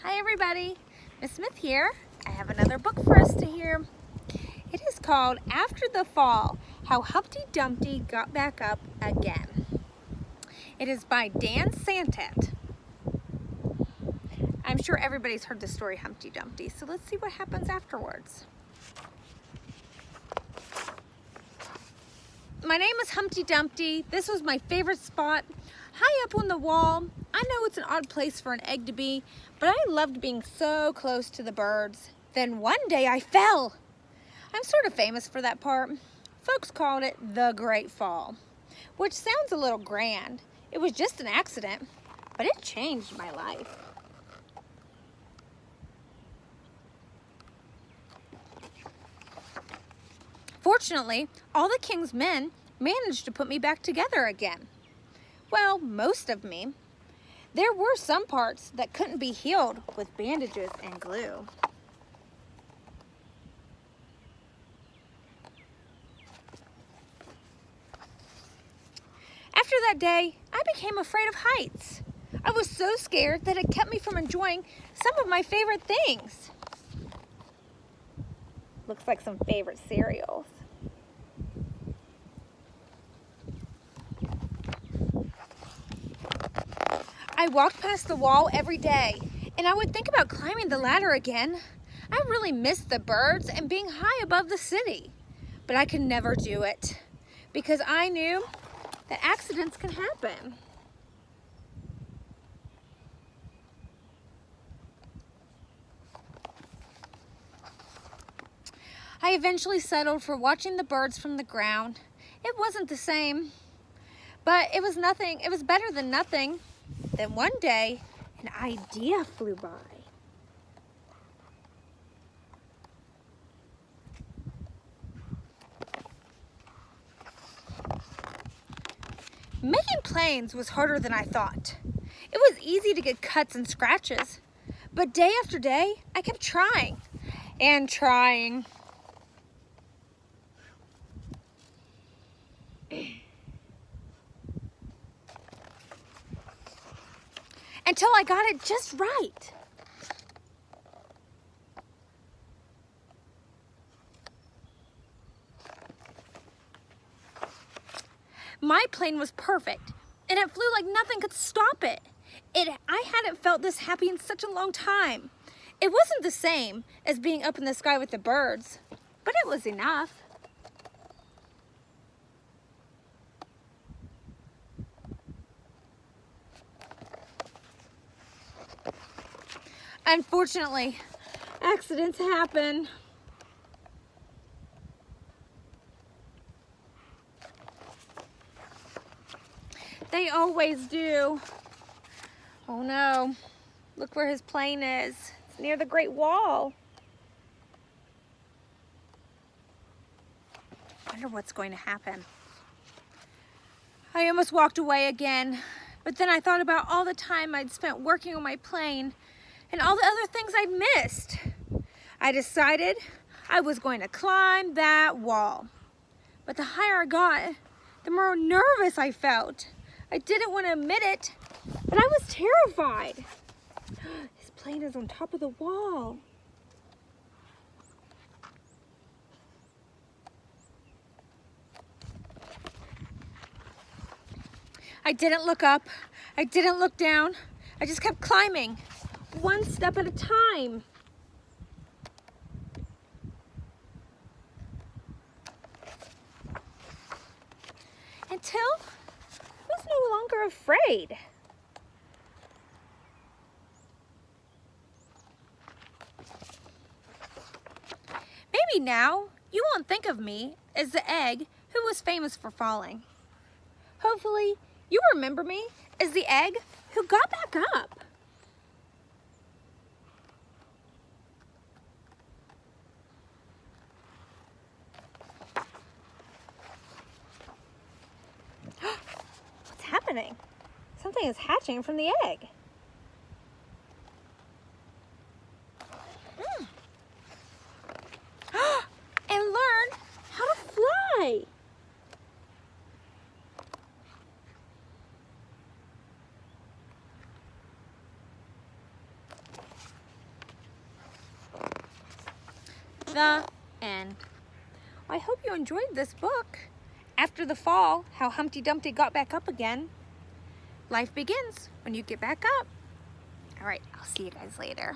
Hi everybody, Miss Smith here. I have another book for us to hear. It is called After the Fall, How Humpty Dumpty Got Back Up Again. It is by Dan Santat. I'm sure everybody's heard the story Humpty Dumpty, so let's see what happens afterwards. My name is Humpty Dumpty. This was my favorite spot, high up on the wall. I know it's an odd place for an egg to be, but I loved being so close to the birds. Then one day I fell. I'm sort of famous for that part. Folks called it the Great Fall, which sounds a little grand. It was just an accident, but it changed my life. Fortunately, all the king's men managed to put me back together again. Well, most of me. There were some parts that couldn't be healed with bandages and glue. After that day, I became afraid of heights. I was so scared that it kept me from enjoying some of my favorite things. Looks like some favorite cereals. I walked past the wall every day, and I would think about climbing the ladder again. I really missed the birds and being high above the city, but I could never do it because I knew that accidents can happen. I eventually settled for watching the birds from the ground. It wasn't the same, but it was better than nothing. Then one day, an idea flew by. Making planes was harder than I thought. It was easy to get cuts and scratches, but day after day, I kept trying and trying. Until I got it just right. My plane was perfect, and it flew like nothing could stop it. I hadn't felt this happy in such a long time. It wasn't the same as being up in the sky with the birds, but it was enough. Unfortunately, accidents happen. They always do. Oh no, look where his plane is. It's near the Great Wall. I wonder what's going to happen. I almost walked away again, but then I thought about all the time I'd spent working on my plane and all the other things I'd missed. I decided I was going to climb that wall. But the higher I got, the more nervous I felt. I didn't want to admit it, but I was terrified. His plane is on top of the wall. I didn't look up. I didn't look down. I just kept climbing, one step at a time. Until I was no longer afraid. Maybe now you won't think of me as the egg who was famous for falling. Hopefully you remember me as the egg who got back up. What's happening? Something is hatching from the egg. And learn how to fly. The end. Well, I hope you enjoyed this book. After the fall, how Humpty Dumpty got back up again. Life begins when you get back up. All right, I'll see you guys later.